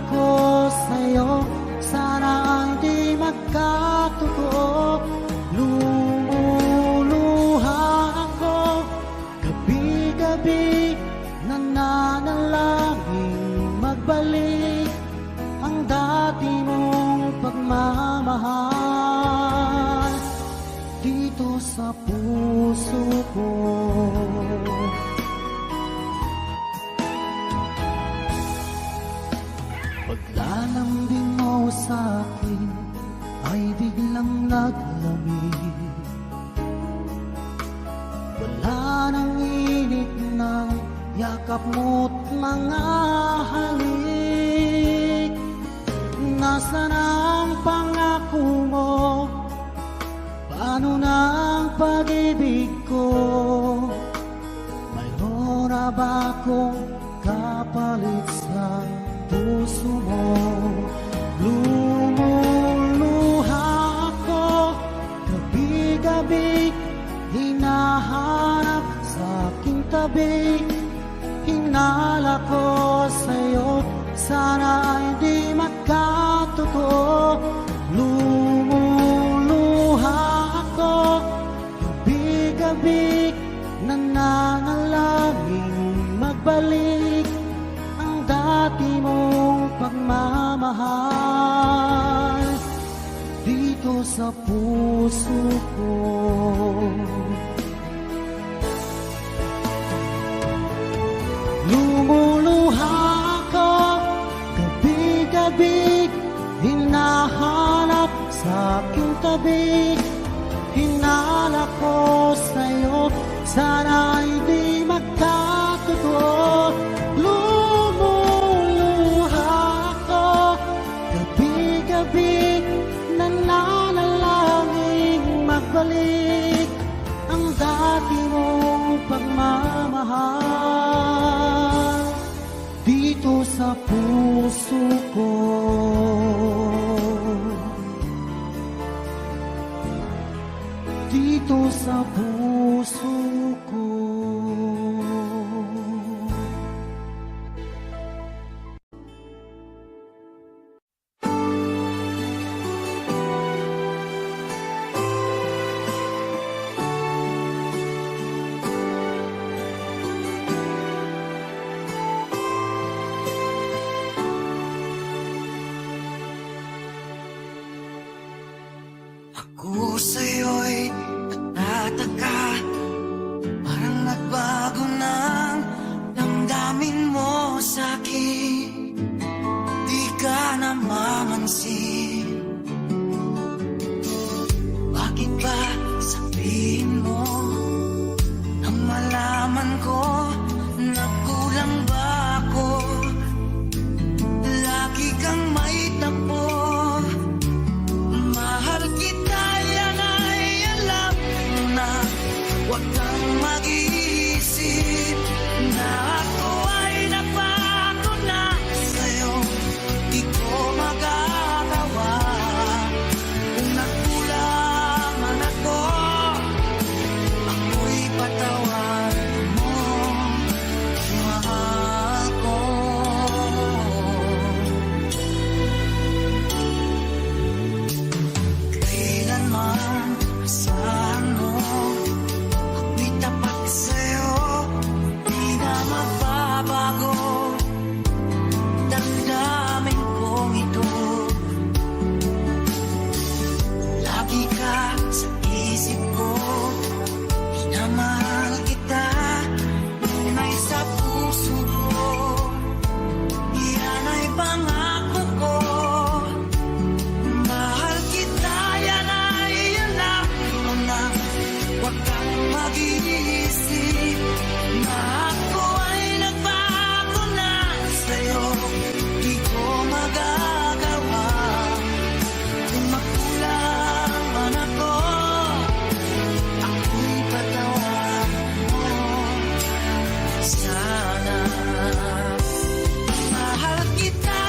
ko sa'yo, sana ay di magkatotoo. Lumuluha ako gabi-gabi, nananalangin magbalik ang dati mong pagmamahal dito sa puso ko. Paglalambing mo sa'kin ay biglang naglamig. Wala nang init ng yakap mo't mga halik. Nasaan ang pangako mo? Paano na ang pag-ibig ko? Mayroon na ba akong kapalit sa puso mo? Lumuluha ako gabi-gabi, hinahanap sa aking tabi. Hinala ko sa'yo, sana ay di magkatotoo. Lumuluha ako gabi-gabi, nananalangin magbalik ang dati mong pagmamahal dito sa puso ko. Lumuluha ako gabi-gabi, hinahanap sa aking tabi. Hinala ko sa'yo, sana ay di magkatotoo. Lumuluha ako gabi-gabi, nananalangin magbalik ang dati mong pagmamahal dito sa puso ko. Dito sa puso ko. Ako sa'yo'y nagtataka, parang nagbago ng damdamin mo sa'kin. Di ka namamansin, bakit ba sabihin mo nang malaman ko nagkulang ba ako? Lagi kang may tapo, mahal kita, yan ay alam mo na. Huwag kang mag-iisip na ako ay napako na sa'yo. Di ko magagawa kung nagkulang man ako. Ako'y patawarin mo, mahal ko. Kailanman asahan mo, ako'y tapat sa'yo, di na mababago. Damdamin kong ito, lagi ka sa isip ko. Minamahal kita, tunay sa puso ko. Yan ay pangako ko. Mahal kita, yan ay alam mo na. Huwag kang mag-iisip na ako ay nagbago na sa'yo. Di ko magagawa kung magkulang man ako. Ako'y patawarin mo sana. Mahal kita,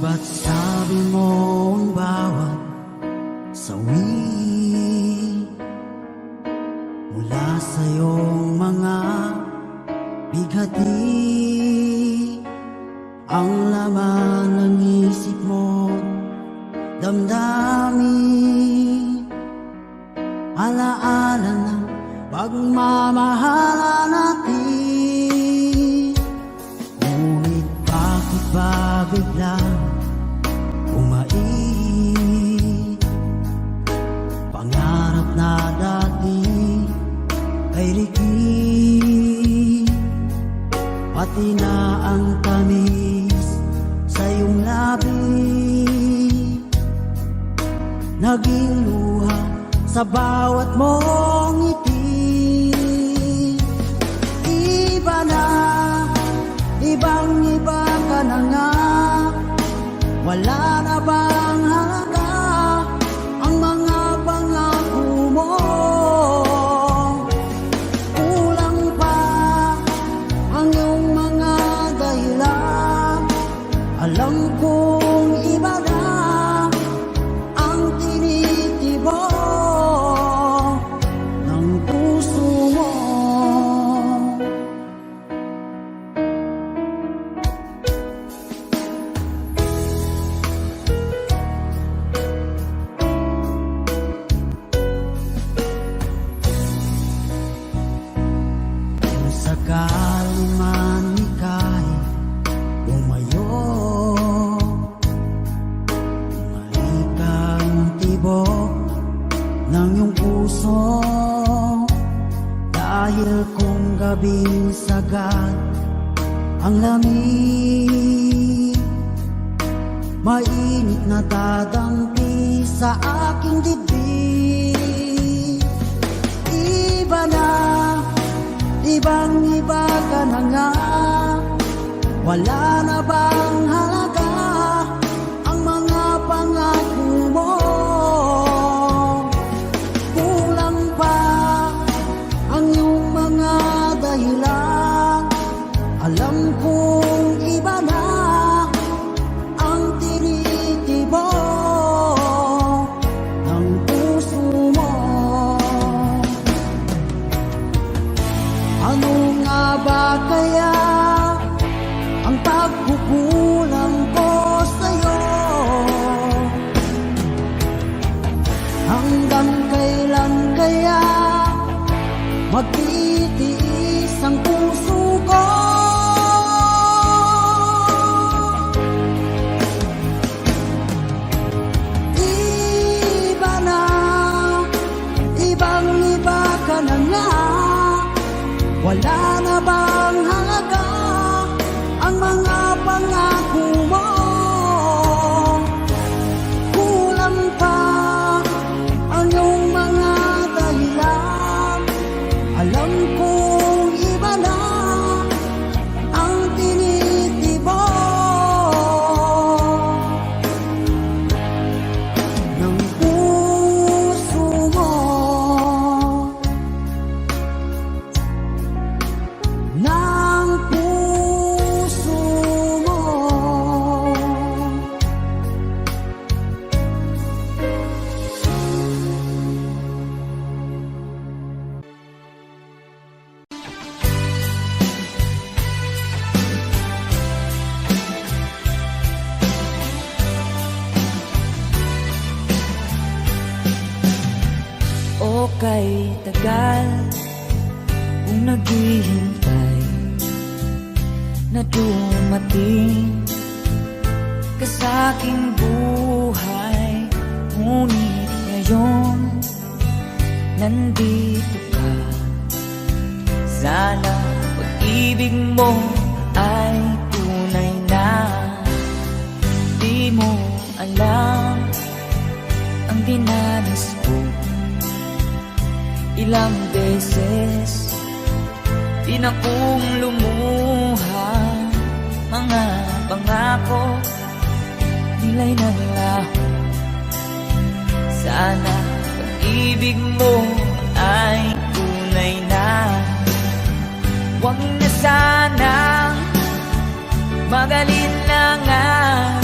ba't sabi mo ang bawat sawi mula sa iyong mga bighati ang laman ng isip mo, damdamin, alaala ng pagmamahala natin. Ngunit bakit ba biglang umait? Pangarap na dati ay likid, pati na ang tamis sa iyong labi, naging luha sa bawat mong ngiti. Iba na, ibang-iba ka na nga, wala na bang halaga ang mga pangako mo? Kulang pa ang iyong mga dahilan, alam kong iba na ang tinitibok ng puso mo. Kung sakali man ika'y umayo, malikang tibok ng iyong puso, dahil kung gabing sagad ang lamig, mainit na dadampi sa aking dibdib. Iba na, ibang-iba ka na nga, wala na bang halaga ang mga pangako mo? Kulang pa ang iyong mga dahilan, alam kong iba na ang tinitibok ng puso mo. Ano nga ba kaya ang pagkukulang ko sa'yo? Hanggang kailan kaya magtitiis ang puso ko? Iba na, ibang-iba ka na nga, wala na bang halaga ang mga pangako mo? Kulang pa ang iyong mga dahilan, alam kong iba na ang tinitibok ng puso mo. Ng puso mo. O kay tagal kung naghihintay na dumating ka sa aking buhay, ngunit ngayon nandito ka. Sana pag-ibig mo ay tunay na. Di mo alam ang dinanas ko, ilang beses di na kong lumuha, mga pangako nila'y naglaho. Sana pag-ibig mo ay tunay na. Huwag na sanang magalinlangan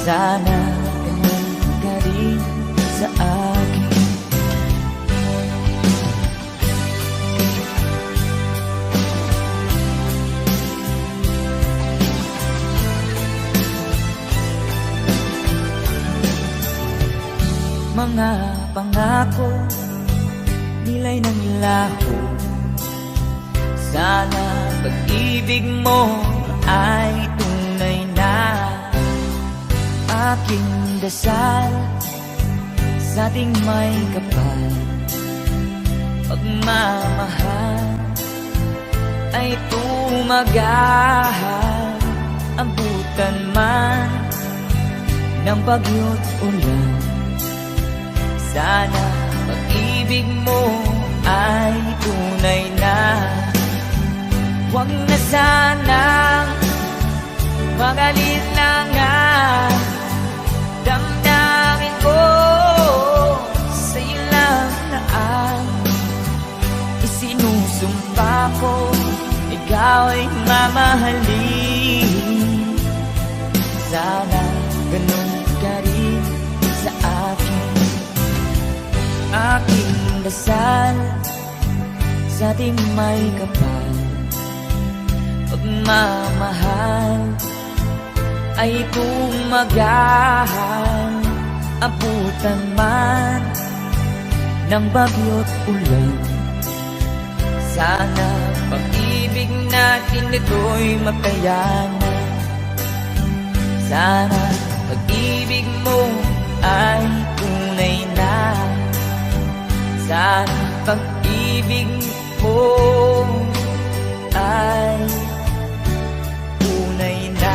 Sana ganun ka rin sa akin. Mga pangako, nilay ng laho. Sana pag-ibig mo ay tunay na. Aking dasal sa ating may kapal, pagmamahal ay tumagahal. Abutan man ng bagyo't ulan, sana pag-ibig mo ay tunay na. Huwag na sanang mag-alinlangan, damdamin ko sa'yo lang na ang isinusumpa ko. Ikaw ay mamahalin, sana ganun ka rin sa akin. Aking dasal sa ating may kapal, pagmamahal ay tumagahal. Abutan man ng bagyo't ulan, sana pag-ibig natin ito'y makayanan. Sana pag-ibig mo ay tunay na. Sana pag-ibig mo ay tunay na.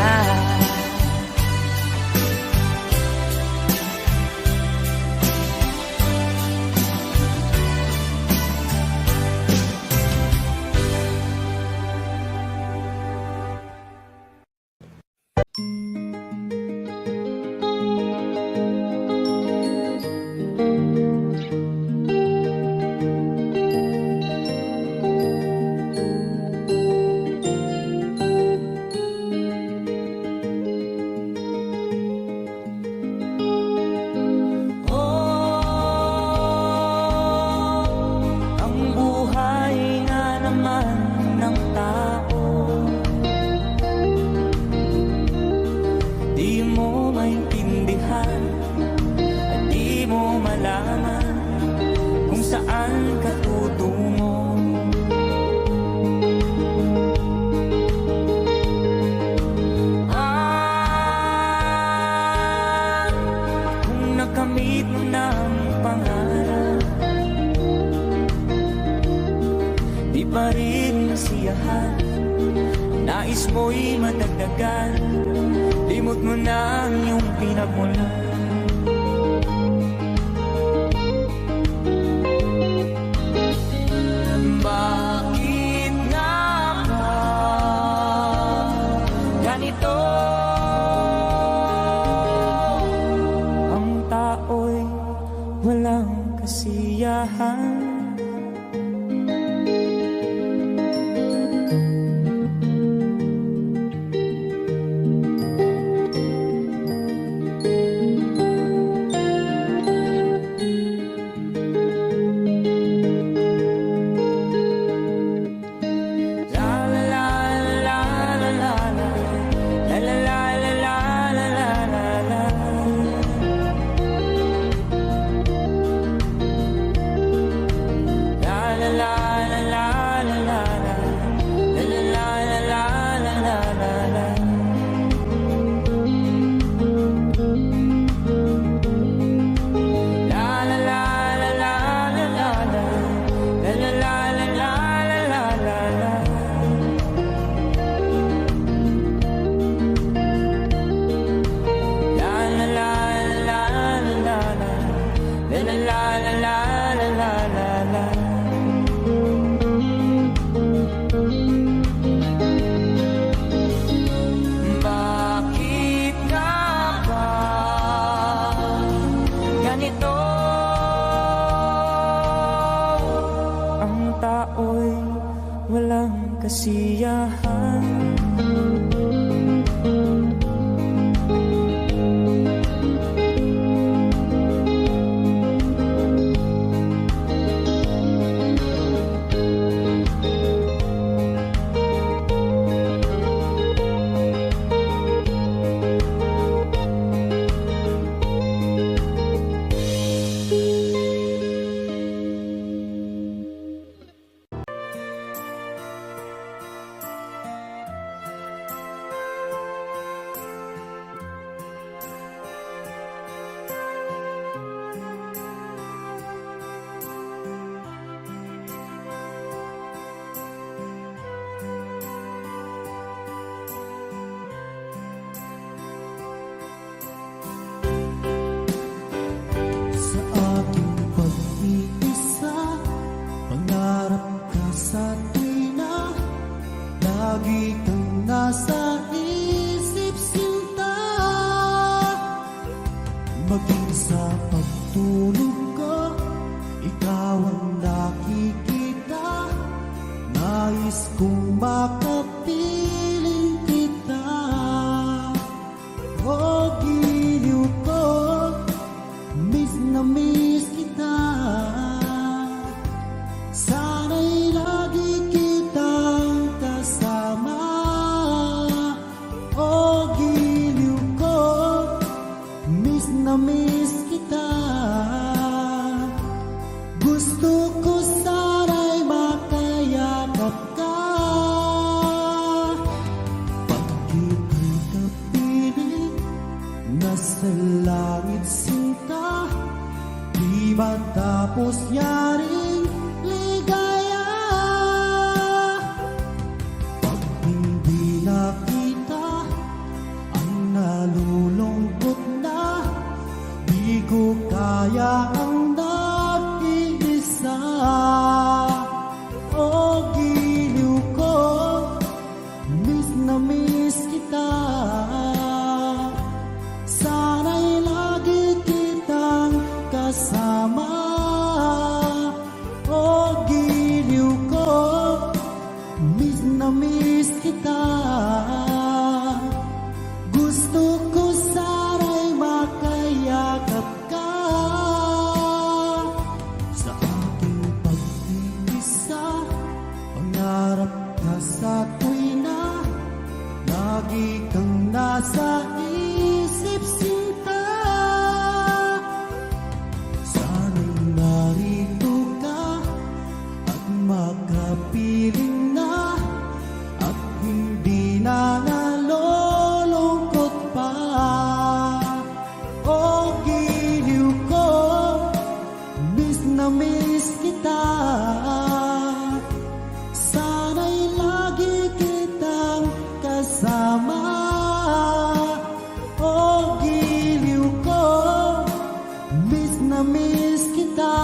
Nais mo'y madagdagan, limot mo na ang iyong pinagmulan. Bakit nga ba ganito? Ang tao'y walang kasiyahan. miss kita. Gusto ko sana'y makayakap ka. Bakit ang kapiling nasa langit sinta? Di ba tapos yaring ligaya? Pag hindi nakita ang nalulungkot na, di ko kaya ang nag-iisa. O giliw ko, miss na miss kita. Sana'y lagi kitang kasama. O giliw ko, miss na miss kita. Gusto ko sana'y makayakap ka. Sa aking pag-iisa, pangarap ka sa tuwina. Lagi kang nasa isip sinta. Sana'y narito ka at makapiling na, at hindi na nalulungkot pa. O giliw ko, miss na miss kita. Sana'y lagi kitang kasama. O giliw ko, miss na miss kita.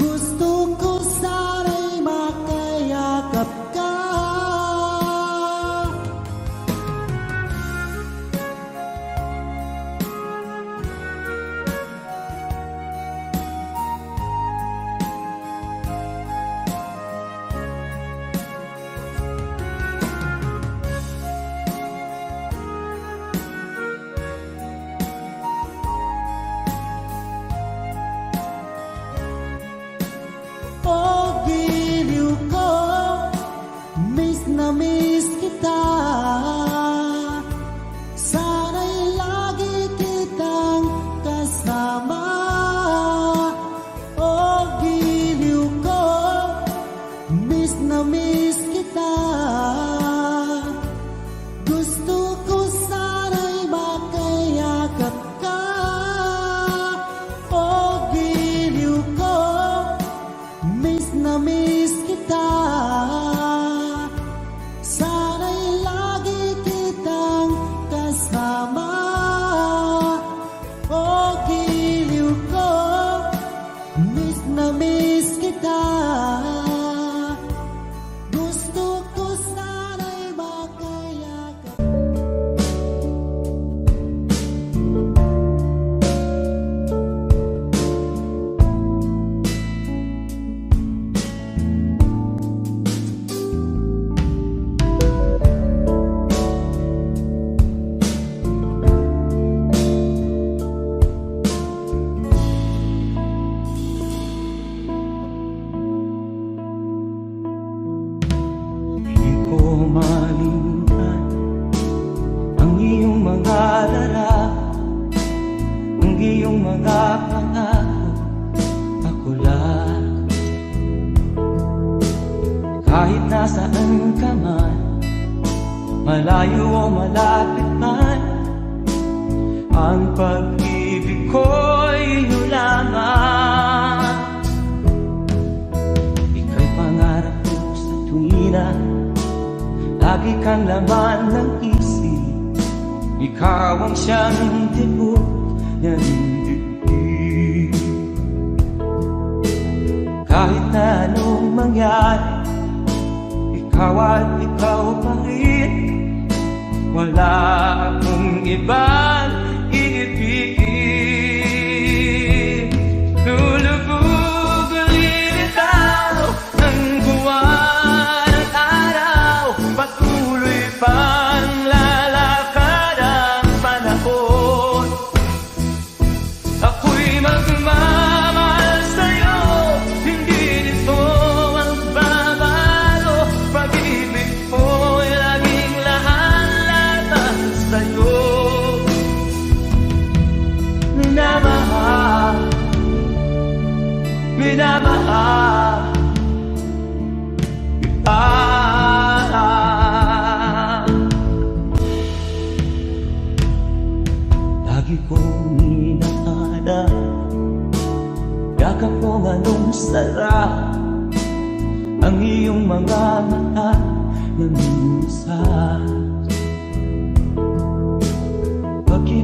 Gusto ko sana'y makayakap ka. O giliw ko, miss na miss kita. Sana'y lagi kitang kasama. O giliw ko, miss na miss kita. Gusto ko sana'y makayakap ka. O giliw ko, miss na miss kita. Sana'y lagi kitang kasama. O giliw ko, miss na miss kita. Gusto ko sana'y makayakap. Di ko malimutan ang iyong mga larawan, ang iyong mga pangako. Ako lang, kahit nasaan ka man, malayo o malapit man, ang pag-ibig ko'y iyo lamang. Ika'y pangarap ko sa tuwina, lagi kang laman ng isip. Ikaw ang siyang tibok ng dibdib. Kahit na anong mangyari, ikaw at ikaw pa rin. Wala akong ibang iibigin. Lulubog ulit itaw ng buwan at araw, patuloy pang lalakad ang panahon. Ako'y magmamahal sa'yo, hindi nito ang babago. Pag-ibig ko'y laging lahat-lahat sa'yo.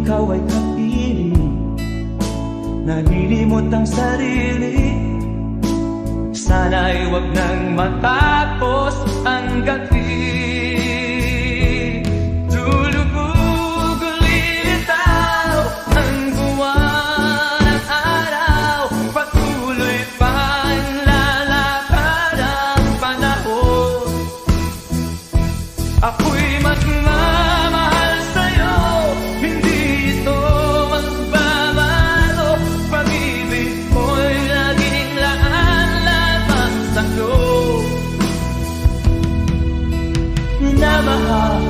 ikaw ay kapiling, nalilimot ang sarili. Sana'y wag nang matapos ang gabi. Tulubog lilitaw ang buwan at araw, patuloy pa ang lalakad ang panahon. Ako'y magmamahal sa'yo, hindi ito magbabago. Pag-ibig ko'y laging laan lamang sa'yo. Minamahal,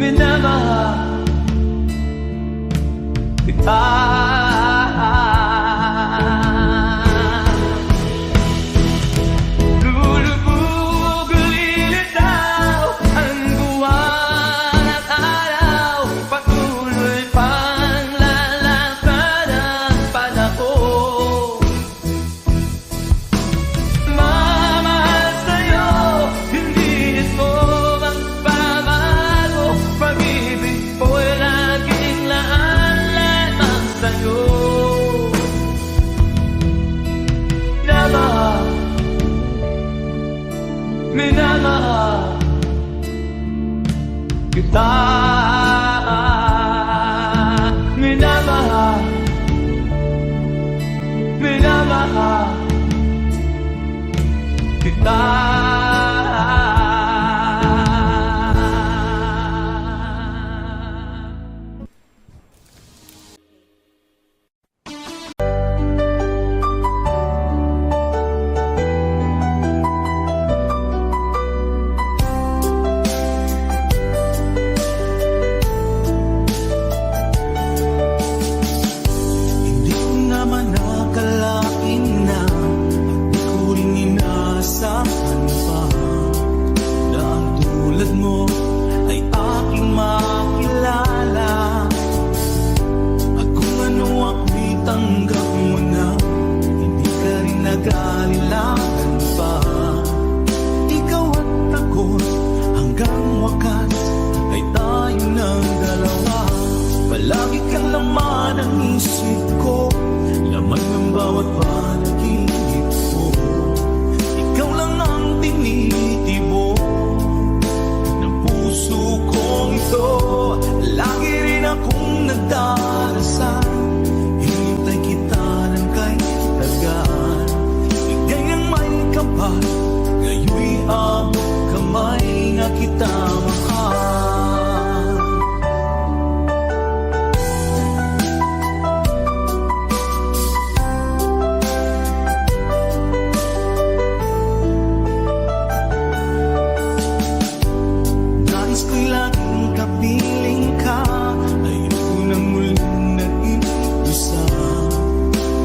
minamahal kita. Lulubog lilitaw ang buwan at araw, patuloy pang lalakad ang panahon. Mamahal sa'yo, hindi ito magbabago. Pag-ibig ko'y laging laan lamang sa'yo. Minamahal, minamahal kita. Minamahal, minamahal kita. Hindi ko naman nakalain na hindi ko rin inaasahan pa na ang tulad mo ay aking makilala. At kung ano ako'y tanggap mo na, hindi ka rin nag-alilangan pa. Ikaw at ako hanggang wakas ay tayo ng dalawa. Palagi kang laman ng isip ko, laman ng bawat panaginip ko. Ikaw lang ang tinitibok ng puso kong ito. Lagi rin akong nagdarasal, hinintay kita ng kay tagal. Ika'y ang may kapal, ngayon'y abot kamay na kita mahal. Nais ko'y laging kapiling ka, ayoko nang muling nag-iisa.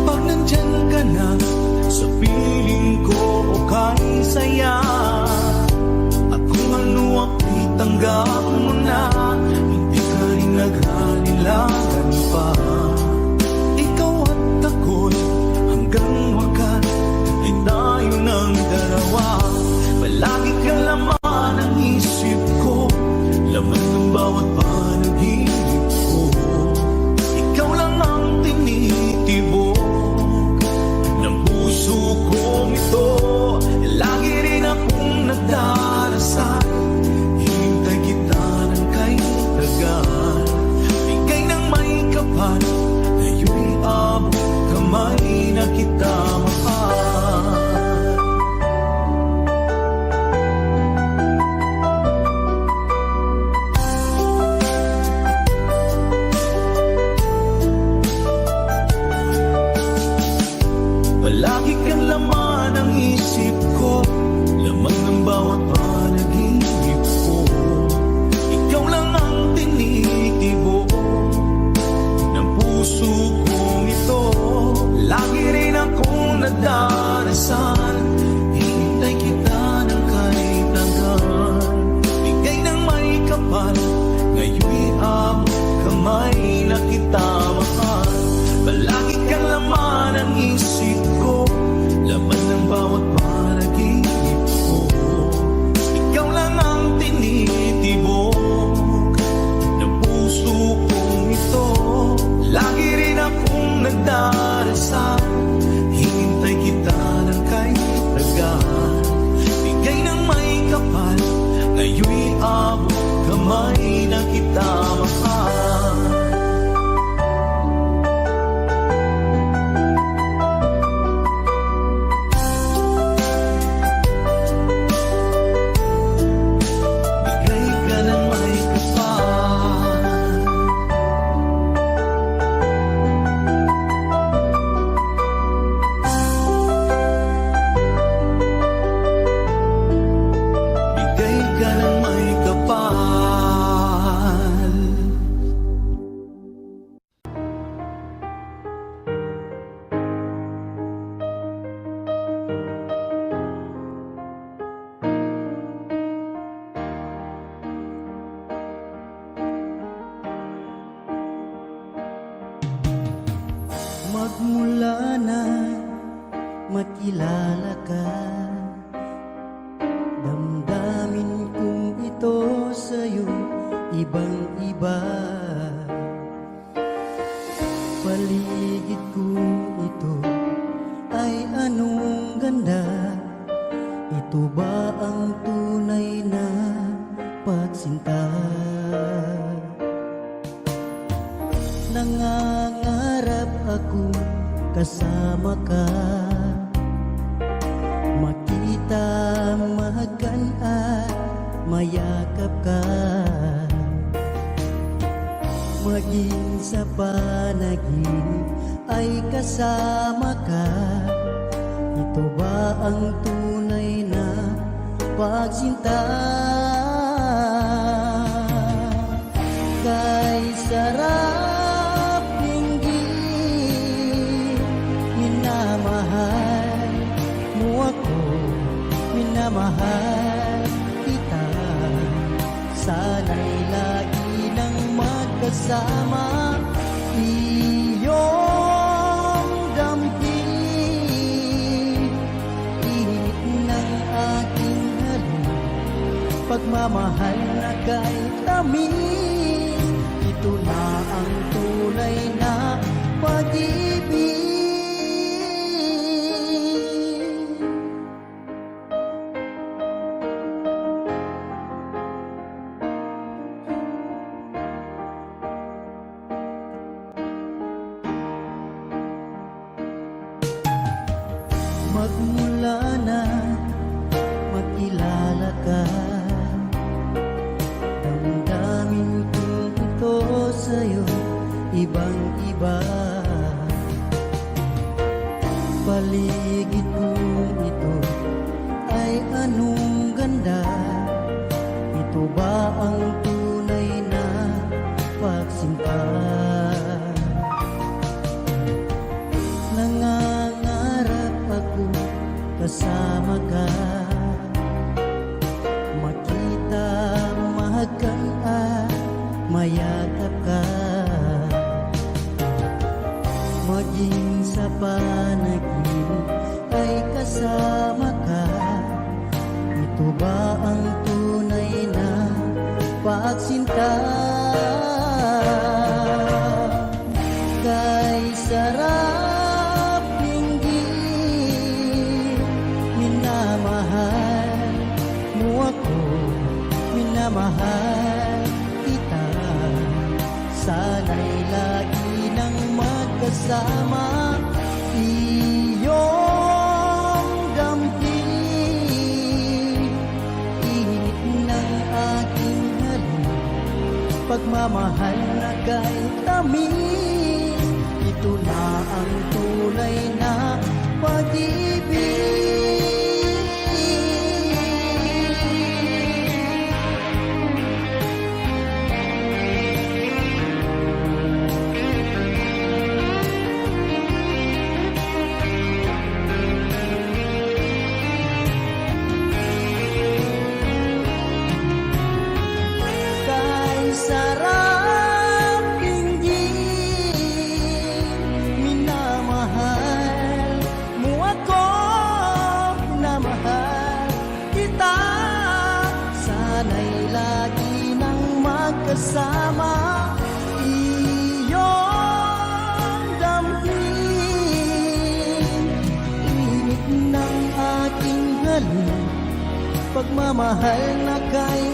Pag nandyan ka na sa piling ko, okay saya. At kung ano ako'y tanggap mo na, hindi ka rin naghalilangan pa. Ikaw at ako'y hanggang wakas ay tayo ng dalawa. Palagi ka laman ng isip ko, laman ng bawat panaginip ko. Ikaw lang ang tinitibok ng puso kong ito. Lagi rin akong nagdarasal, hinintay kita ng kay tagal. Bigay ng may kapal, kamay na kita mahal. Bigay ka ng may kapal. Bigay ka ng may kapal. Magmula na makilala ka, damdamin kong ito sa'yo ibang-iba. Paligid kong ito ay anong ganda. Ito ba ang tunay na pagsinta? Nangangarap ako kasama ka, makita, mahagan at mayakap ka, maging sa panaginip ay kasama ka. Ito ba ang tunay na pagsinta? Kay sarap dinggin, minamahal mo ako, minamahal kita. Sana'y lagi nang magkasama, iyong damping, init ng aking halik, pagmamahal na kay tamis. Ito na ang tunay na pag-ibig. Magmula na makilala ka, damdamin kong ito sa'yo ibang-iba. Paligid kong ito ay anong ganda. Ito ba ang tunay na pagsinta? Nangangarap ako kasama ka, makita, mahagan at mayakap ka, maging sa panaginip ay kasama ka. Ito ba ang tunay na pagsinta? Kay sarap dinggin, minamahal mo ako, minamahal kita. Sana'y lagi nang magkasama, iyong damping, init ng aking halik, pagmamahal na kay tamis. Ito na ang tunay na pag-ibig. Kay sarap dinggin, minamahal mo ako, namahal kita. Sana'y lagi nang magkasama, iyong damping, init ng aking halik, pagmamahal na kay